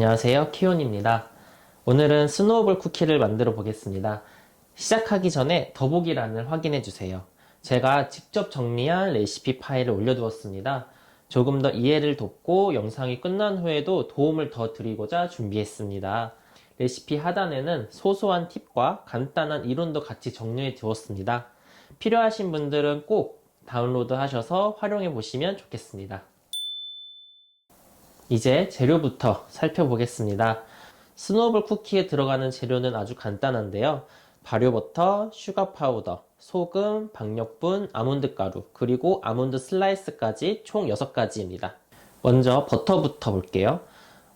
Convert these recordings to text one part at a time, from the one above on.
안녕하세요, 키온입니다. 오늘은 스노우볼 쿠키를 만들어 보겠습니다. 시작하기 전에 더보기란을 확인해 주세요. 제가 직접 정리한 레시피 파일을 올려두었습니다. 조금 더 이해를 돕고 영상이 끝난 후에도 도움을 더 드리고자 준비했습니다. 레시피 하단에는 소소한 팁과 간단한 이론도 같이 정리해 두었습니다. 필요하신 분들은 꼭 다운로드 하셔서 활용해 보시면 좋겠습니다. 이제 재료부터 살펴보겠습니다. 스노우볼 쿠키에 들어가는 재료는 아주 간단한데요. 발효버터, 슈가 파우더, 소금, 박력분, 아몬드 가루, 그리고 아몬드 슬라이스까지 총 6가지입니다. 먼저 버터부터 볼게요.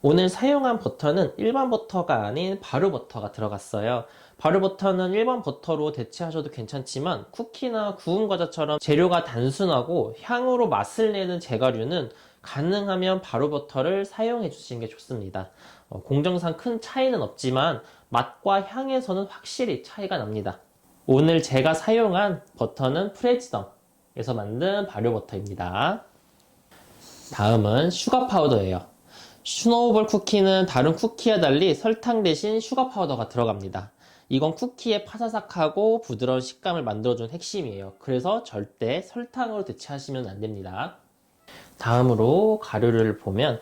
오늘 사용한 버터는 일반 버터가 아닌 발효버터가 들어갔어요. 발효버터는 일반 버터로 대체하셔도 괜찮지만 쿠키나 구운 과자처럼 재료가 단순하고 향으로 맛을 내는 제과류는 가능하면 발효버터를 사용해 주시는 게 좋습니다. 공정상 큰 차이는 없지만 맛과 향에서는 확실히 차이가 납니다. 오늘 제가 사용한 버터는 프레지던에서 만든 발효버터입니다. 다음은 슈가 파우더예요. 스노우볼 쿠키는 다른 쿠키와 달리 설탕 대신 슈가 파우더가 들어갑니다. 이건 쿠키의 파사삭하고 부드러운 식감을 만들어주는 핵심이에요. 그래서 절대 설탕으로 대체하시면 안 됩니다. 다음으로 가루를 보면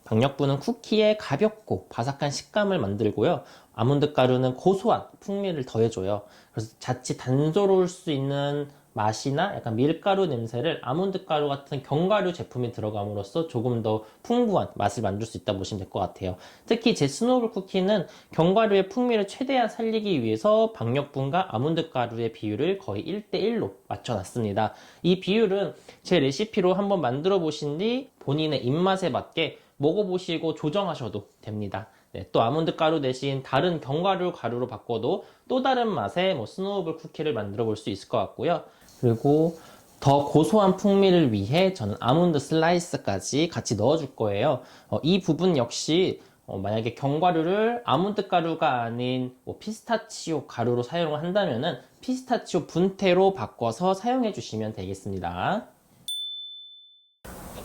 박력분은 쿠키의 가볍고 바삭한 식감을 만들고요. 아몬드 가루는 고소한 풍미를 더해줘요. 그래서 자칫 단조로울 수 있는 맛이나 약간 밀가루 냄새를 아몬드 가루 같은 견과류 제품이 들어감으로써 조금 더 풍부한 맛을 만들 수 있다고 보시면 될 것 같아요. 특히 제 스노우볼 쿠키는 견과류의 풍미를 최대한 살리기 위해서 박력분과 아몬드 가루의 비율을 거의 1대1로 맞춰놨습니다. 이 비율은 제 레시피로 한번 만들어 보신 뒤 본인의 입맛에 맞게 먹어보시고 조정하셔도 됩니다. 네, 또 아몬드 가루 대신 다른 견과류 가루로 바꿔도 또 다른 맛의 스노우볼 쿠키를 만들어 볼 수 있을 것 같고요. 그리고 더 고소한 풍미를 위해 저는 아몬드 슬라이스까지 같이 넣어줄 거예요. 이 부분 역시 만약에 견과류를 아몬드 가루가 아닌 피스타치오 가루로 사용을 한다면은 피스타치오 분태로 바꿔서 사용해 주시면 되겠습니다.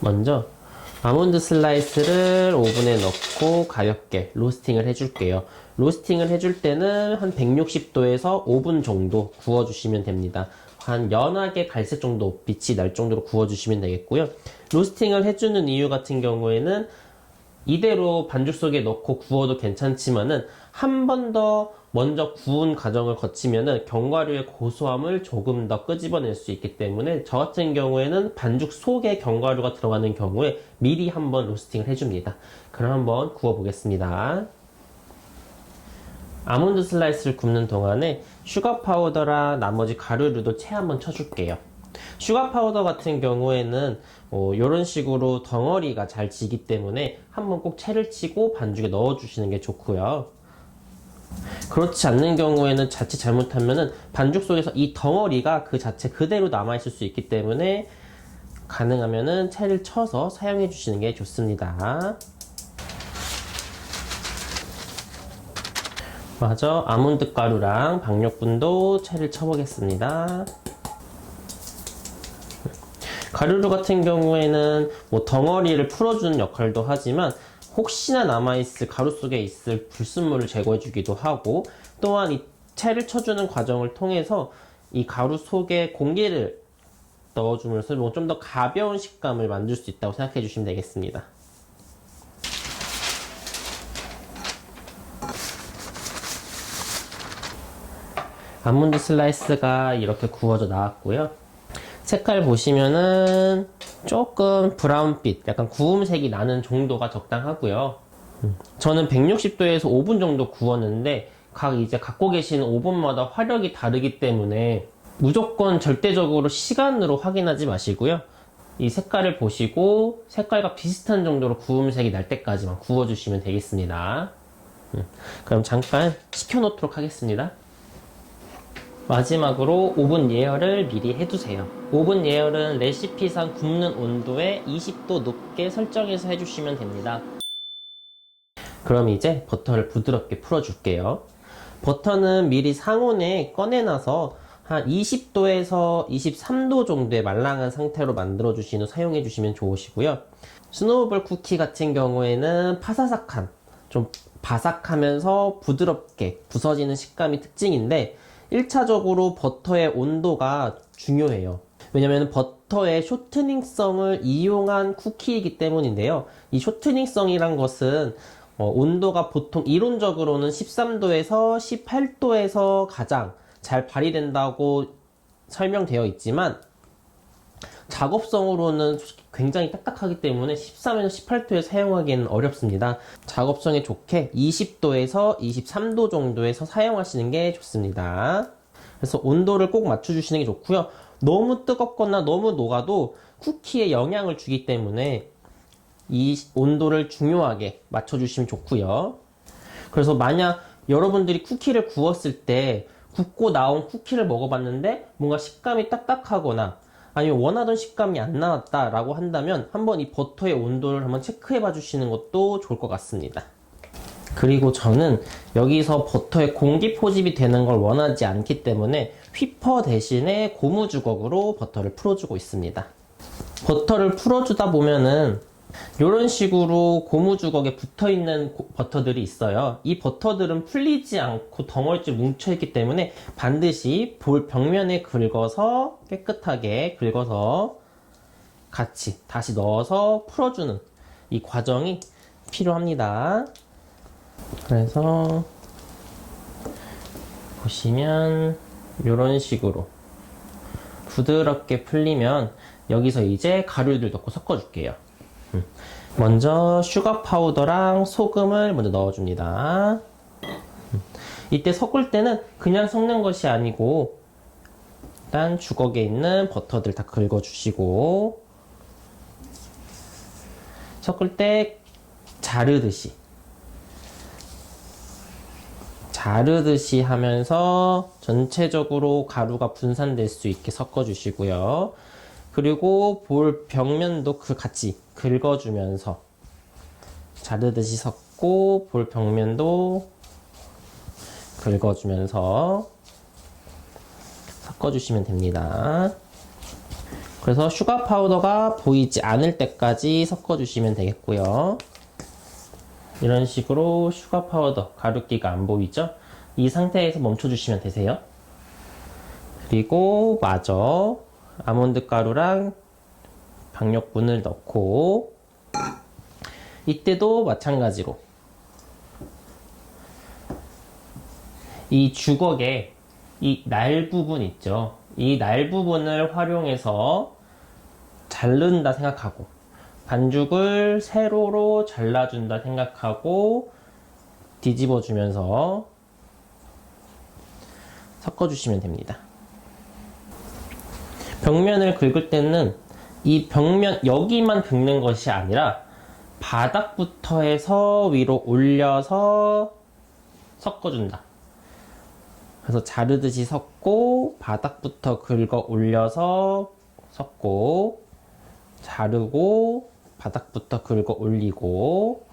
먼저 아몬드 슬라이스를 오븐에 넣고 가볍게 로스팅을 해줄게요. 로스팅을 해줄 때는 한 160도에서 5분 정도 구워주시면 됩니다. 한 연하게 갈색 정도 빛이 날 정도로 구워주시면 되겠고요. 로스팅을 해주는 이유 같은 경우에는 이대로 반죽 속에 넣고 구워도 괜찮지만은 한 번 더 먼저 구운 과정을 거치면은 견과류의 고소함을 조금 더 끄집어낼 수 있기 때문에 저 같은 경우에는 반죽 속에 견과류가 들어가는 경우에 미리 한번 로스팅을 해줍니다. 그럼 한번 구워 보겠습니다. 아몬드 슬라이스를 굽는 동안에 슈가 파우더랑 나머지 가루류도 채 한번 쳐줄게요. 슈가 파우더 같은 경우에는 이런 식으로 덩어리가 잘 지기 때문에 한번 꼭 채를 치고 반죽에 넣어주시는 게 좋고요. 그렇지 않는 경우에는 자칫 잘못하면은 반죽 속에서 이 덩어리가 그 자체 그대로 남아있을 수 있기 때문에 가능하면은 채를 쳐서 사용해 주시는 게 좋습니다. 마저 아몬드 가루랑 박력분도 채를 쳐보겠습니다. 가루류 같은 경우에는 덩어리를 풀어주는 역할도 하지만 혹시나 남아있을 가루 속에 있을 불순물을 제거해주기도 하고 또한 이 채를 쳐주는 과정을 통해서 이 가루 속에 공기를 넣어주면서 좀 더 가벼운 식감을 만들 수 있다고 생각해 주시면 되겠습니다. 아몬드 슬라이스가 이렇게 구워져 나왔고요. 색깔 보시면은 조금 브라운빛, 약간 구움색이 나는 정도가 적당하고요. 저는 160도에서 5분 정도 구웠는데 이제 갖고 계시는 오븐마다 화력이 다르기 때문에 무조건 절대적으로 시간으로 확인하지 마시고요. 이 색깔을 보시고 색깔과 비슷한 정도로 구움색이 날 때까지만 구워주시면 되겠습니다. 그럼 잠깐 식혀놓도록 하겠습니다. 마지막으로 오븐 예열을 미리 해두세요. 오븐 예열은 레시피상 굽는 온도에 20도 높게 설정해서 해주시면 됩니다. 그럼 이제 버터를 부드럽게 풀어줄게요. 버터는 미리 상온에 꺼내놔서 한 20도에서 23도 정도의 말랑한 상태로 만들어주신 후 사용해주시면 좋으시고요. 스노우볼 쿠키 같은 경우에는 파사삭한 좀 바삭하면서 부드럽게 부서지는 식감이 특징인데 1차적으로 버터의 온도가 중요해요. 왜냐면 버터의 쇼트닝성을 이용한 쿠키이기 때문인데요. 이 쇼트닝성이란 것은 온도가 보통 이론적으로는 13도에서 18도에서 가장 잘 발휘된다고 설명되어 있지만 작업성으로는 굉장히 딱딱하기 때문에 13에서 18도에 사용하기에는 어렵습니다. 작업성에 좋게 20도에서 23도 정도에서 사용하시는 게 좋습니다. 그래서 온도를 꼭 맞춰주시는 게 좋고요. 너무 뜨겁거나 너무 녹아도 쿠키에 영향을 주기 때문에 이 온도를 중요하게 맞춰주시면 좋고요. 그래서 만약 여러분들이 쿠키를 구웠을 때 굽고 나온 쿠키를 먹어봤는데 뭔가 식감이 딱딱하거나 아니면 원하던 식감이 안 나왔다 라고 한다면 한번 이 버터의 온도를 한번 체크해 봐 주시는 것도 좋을 것 같습니다. 그리고 저는 여기서 버터에 공기 포집이 되는 걸 원하지 않기 때문에 휘퍼 대신에 고무 주걱으로 버터를 풀어주고 있습니다. 버터를 풀어주다 보면은 이런 식으로 고무 주걱에 붙어있는 버터들이 있어요. 이 버터들은 풀리지 않고 덩어리째 뭉쳐있기 때문에 반드시 볼 벽면에 긁어서 깨끗하게 긁어서 같이 다시 넣어서 풀어주는 이 과정이 필요합니다. 그래서 보시면 이런 식으로 부드럽게 풀리면 여기서 이제 가루를 넣고 섞어줄게요. 먼저 슈가 파우더랑 소금을 먼저 넣어줍니다. 이때 섞을 때는 그냥 섞는 것이 아니고 일단 주걱에 있는 버터들 다 긁어주시고 섞을 때 자르듯이 하면서 전체적으로 가루가 분산될 수 있게 섞어주시고요. 그리고 볼 벽면도 같이 긁어주면서 자르듯이 섞고 볼 벽면도 긁어주면서 섞어주시면 됩니다. 그래서 슈가 파우더가 보이지 않을 때까지 섞어주시면 되겠고요. 이런 식으로 슈가 파우더 가루기가 안 보이죠? 이 상태에서 멈춰주시면 되세요. 그리고 마저 아몬드 가루랑 박력분을 넣고 이때도 마찬가지로 이 주걱에 이 날 부분 있죠. 이 날 부분을 활용해서 자른다 생각하고 반죽을 세로로 잘라준다 생각하고 뒤집어 주면서 섞어주시면 됩니다. 벽면을 긁을 때는 이 벽면 여기만 긁는 것이 아니라 바닥부터 해서 위로 올려서 섞어준다. 그래서 자르듯이 섞고 바닥부터 긁어 올려서 섞고 자르고 바닥부터 긁어 올리고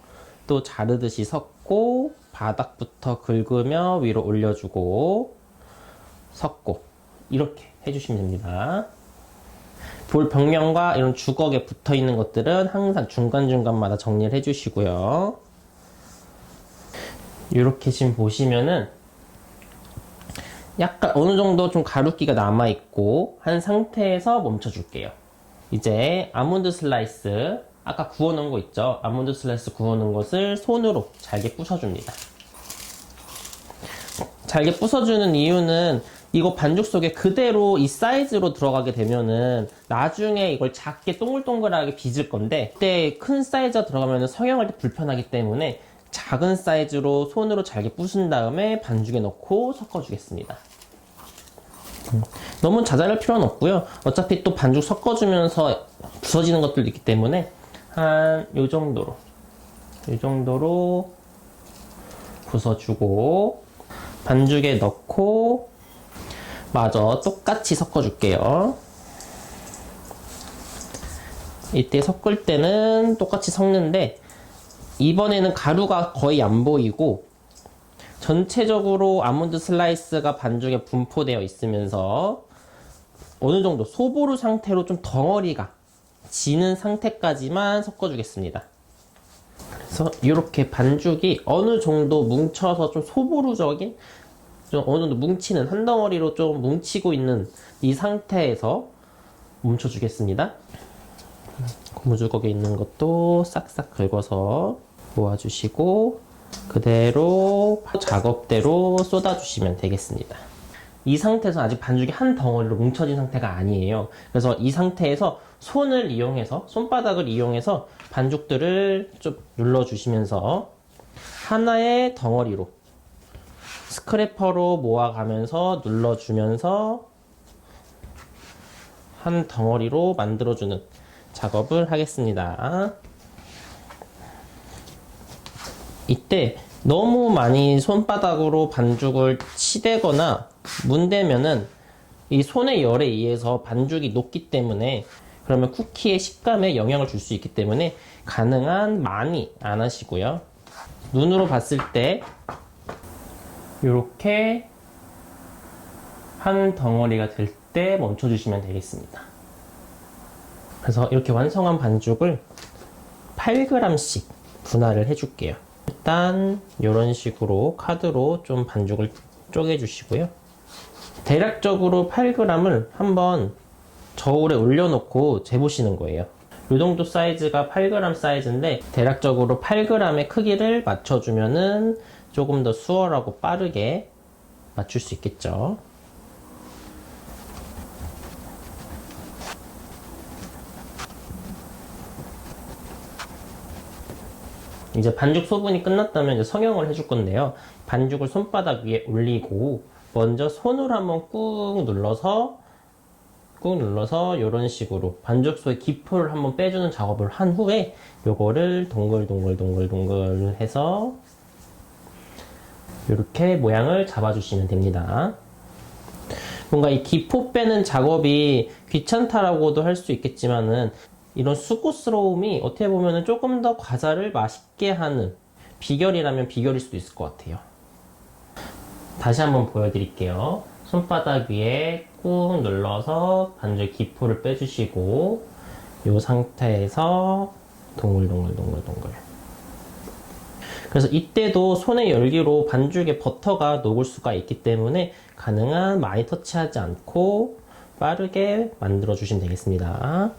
또 자르듯이 섞고 바닥부터 긁으며 위로 올려주고 섞고 이렇게 해주시면 됩니다. 볼 벽면과 이런 주걱에 붙어 있는 것들은 항상 중간중간마다 정리를 해주시고요. 이렇게 지금 보시면은 약간 어느 정도 좀 가루기가 남아있고 한 상태에서 멈춰줄게요. 이제 아몬드 슬라이스 아까 구워놓은 거 있죠? 아몬드 슬라이스 구워놓은 것을 손으로 잘게 부숴줍니다. 잘게 부숴주는 이유는 이거 반죽 속에 그대로 이 사이즈로 들어가게 되면은 나중에 이걸 작게 동글동글하게 빚을 건데 그때 큰 사이즈가 들어가면 성형할 때 불편하기 때문에 작은 사이즈로 손으로 잘게 부순 다음에 반죽에 넣고 섞어주겠습니다. 너무 자잘할 필요는 없고요. 어차피 또 반죽 섞어주면서 부서지는 것들도 있기 때문에 한 요 정도로 부숴주고 반죽에 넣고 마저 똑같이 섞어줄게요. 이때 섞을 때는 똑같이 섞는데 이번에는 가루가 거의 안 보이고 전체적으로 아몬드 슬라이스가 반죽에 분포되어 있으면서 어느 정도 소보루 상태로 좀 덩어리가 지는 상태까지만 섞어주겠습니다. 그래서 이렇게 반죽이 어느 정도 뭉쳐서 좀 소보루적인, 좀 어느 정도 뭉치는, 한 덩어리로 좀 뭉치고 있는 이 상태에서 멈춰주겠습니다. 고무줄거기에 있는 것도 싹싹 긁어서 모아주시고 그대로 작업대로 쏟아주시면 되겠습니다. 이 상태에서 아직 반죽이 한 덩어리로 뭉쳐진 상태가 아니에요. 그래서 이 상태에서 손을 이용해서, 손바닥을 이용해서 반죽들을 좀 눌러주시면서 하나의 덩어리로 스크래퍼로 모아가면서 눌러주면서 한 덩어리로 만들어주는 작업을 하겠습니다. 이때 너무 많이 손바닥으로 반죽을 치대거나 문대면은 이 손의 열에 의해서 반죽이 녹기 때문에, 그러면 쿠키의 식감에 영향을 줄 수 있기 때문에 가능한 많이 안 하시고요. 눈으로 봤을 때 이렇게 한 덩어리가 될 때 멈춰주시면 되겠습니다. 그래서 이렇게 완성한 반죽을 8g씩 분할을 해줄게요. 일단 이런 식으로 카드로 좀 반죽을 쪼개주시고요. 대략적으로 8g을 한번 저울에 올려놓고 재보시는 거예요. 이 정도 사이즈가 8g 사이즈인데 대략적으로 8g의 크기를 맞춰주면은 조금 더 수월하고 빠르게 맞출 수 있겠죠. 이제 반죽 소분이 끝났다면 이제 성형을 해줄 건데요. 반죽을 손바닥 위에 올리고 먼저 손으로 한번 꾹 눌러서 이런 식으로 반죽 속의 기포를 한번 빼주는 작업을 한 후에 요거를 동글동글 해서 이렇게 모양을 잡아주시면 됩니다. 뭔가 이 기포 빼는 작업이 귀찮다라고도 할 수 있겠지만은 이런 수고스러움이 어떻게 보면 조금 더 과자를 맛있게 하는 비결이라면 비결일 수도 있을 것 같아요. 다시 한번 보여드릴게요. 손바닥 위에 꾹 눌러서 반죽 기포를 빼주시고 이 상태에서 동글동글. 그래서 이때도 손의 열기로 반죽에 버터가 녹을 수가 있기 때문에 가능한 많이 터치하지 않고 빠르게 만들어 주시면 되겠습니다.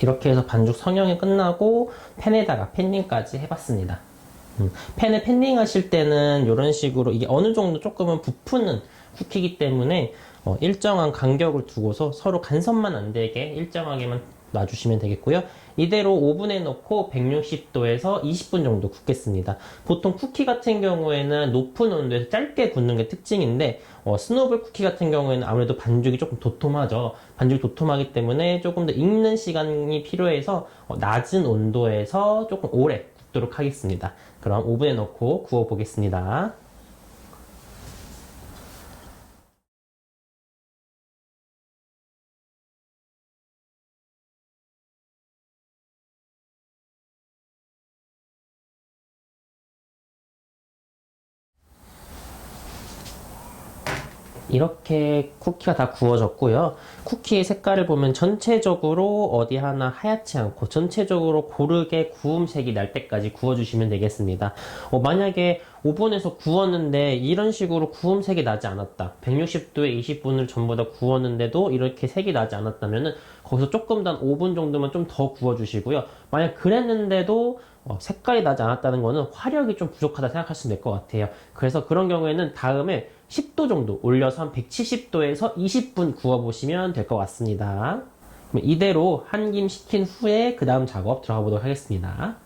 이렇게 해서 반죽 성형이 끝나고 팬에다가 팬닝까지 해봤습니다. 팬에 팬닝 하실 때는 이런 식으로 이게 어느 정도 조금은 부푸는 쿠키이기 때문에 일정한 간격을 두고서 서로 간섭만 안 되게 일정하게만 놔주시면 되겠고요. 이대로 오븐에 넣고 160도에서 20분 정도 굽겠습니다. 보통 쿠키 같은 경우에는 높은 온도에서 짧게 굽는 게 특징인데 스노우볼 쿠키 같은 경우에는 아무래도 반죽이 조금 도톰하죠. 반죽이 도톰하기 때문에 조금 더 익는 시간이 필요해서 낮은 온도에서 조금 오래 굽도록 하겠습니다. 그럼 오븐에 넣고 구워 보겠습니다. 이렇게 쿠키가 다 구워졌고요. 쿠키의 색깔을 보면 전체적으로 어디 하나 하얗지 않고 전체적으로 고르게 구움색이 날 때까지 구워주시면 되겠습니다. 만약에 오븐에서 구웠는데 이런 식으로 구움색이 나지 않았다. 160도에 20분을 전부 다 구웠는데도 이렇게 색이 나지 않았다면 거기서 조금 더 한 5분 정도만 좀 더 구워주시고요. 만약 그랬는데도 색깔이 나지 않았다는 거는 화력이 좀 부족하다 생각하시면 될 것 같아요. 그래서 그런 경우에는 다음에 10도 정도 올려서 한 170도에서 20분 구워보시면 될 것 같습니다. 그럼 이대로 한 김 식힌 후에 그 다음 작업 들어가 보도록 하겠습니다.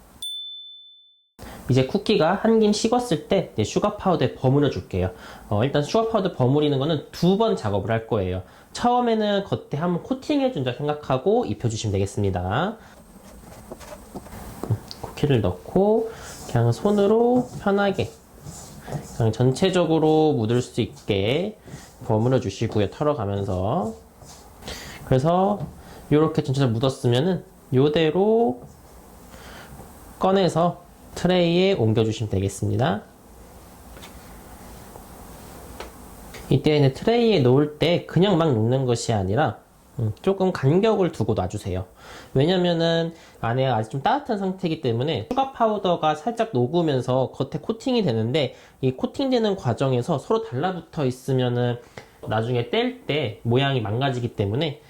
이제 쿠키가 한 김 식었을 때 슈가 파우더에 버무려 줄게요. 일단 슈가 파우더 버무리는 거는 2번 작업을 할 거예요. 처음에는 겉에 한번 코팅해 준다 생각하고 입혀주시면 되겠습니다. 쿠키를 넣고 그냥 손으로 편하게 그냥 전체적으로 묻을 수 있게 버무려 주시고요. 털어가면서. 그래서 이렇게 전체적으로 묻었으면은 이대로 꺼내서 트레이에 옮겨 주시면 되겠습니다. 이때 트레이에 놓을 때 그냥 막 놓는 것이 아니라 조금 간격을 두고 놔주세요. 왜냐면은 안에가 아직 좀 따뜻한 상태이기 때문에 슈가 파우더가 살짝 녹으면서 겉에 코팅이 되는데 이 코팅되는 과정에서 서로 달라붙어 있으면은 나중에 뗄 때 모양이 망가지기 때문에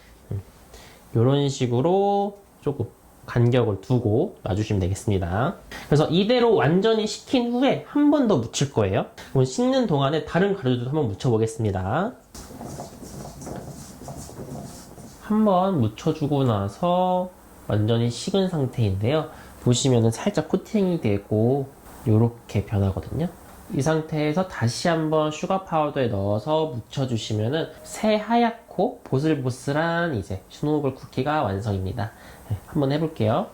이런 식으로 조금 간격을 두고 놔주시면 되겠습니다. 그래서 이대로 완전히 식힌 후에 한 번 더 묻힐 거예요. 그럼 식는 동안에 다른 가루도 한번 묻혀 보겠습니다. 한번 묻혀주고 나서 완전히 식은 상태인데요. 보시면은 살짝 코팅이 되고 이렇게 변하거든요. 이 상태에서 다시 한번 슈가 파우더에 넣어서 묻혀주시면은 새하얗고 보슬보슬한 이제 스노우볼 쿠키가 완성입니다. 네, 한번 해볼게요.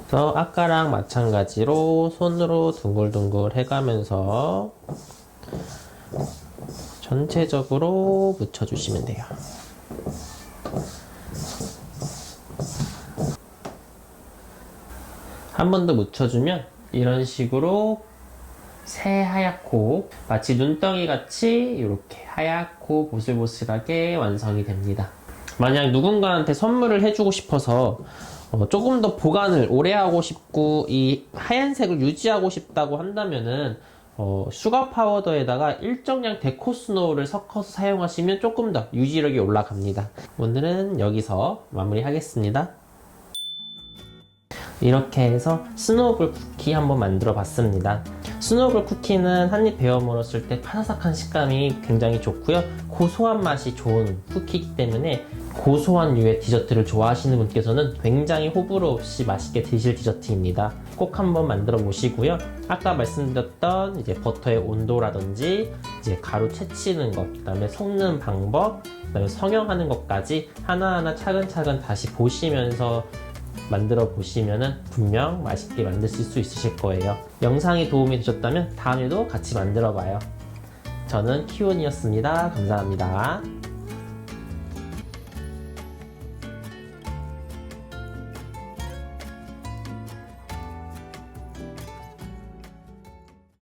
그래서 아까랑 마찬가지로 손으로 둥글둥글 해가면서 전체적으로 묻혀주시면 돼요. 한 번 더 묻혀주면 이런 식으로 새하얗고 마치 눈덩이 같이 이렇게 하얗고 보슬보슬하게 완성이 됩니다. 만약 누군가한테 선물을 해주고 싶어서 조금 더 보관을 오래 하고 싶고 이 하얀색을 유지하고 싶다고 한다면은 슈가 파우더에다가 일정량 데코 스노우를 섞어서 사용하시면 조금 더 유지력이 올라갑니다. 오늘은 여기서 마무리하겠습니다. 이렇게 해서 스노우볼 쿠키 한번 만들어 봤습니다. 스노우볼 쿠키는 한입 베어 물었을 때 바삭한 식감이 굉장히 좋고요. 고소한 맛이 좋은 쿠키이기 때문에 고소한 류의 디저트를 좋아하시는 분께서는 굉장히 호불호 없이 맛있게 드실 디저트입니다. 꼭 한번 만들어 보시고요. 아까 말씀드렸던 이제 버터의 온도라든지 이제 가루 채치는 것, 그다음에 섞는 방법, 그다음에 성형하는 것까지 하나하나 차근차근 다시 보시면서 만들어 보시면은 분명 맛있게 만드실 수 있으실 거예요. 영상이 도움이 되셨다면 다음에도 같이 만들어 봐요. 저는 키온이었습니다. 감사합니다.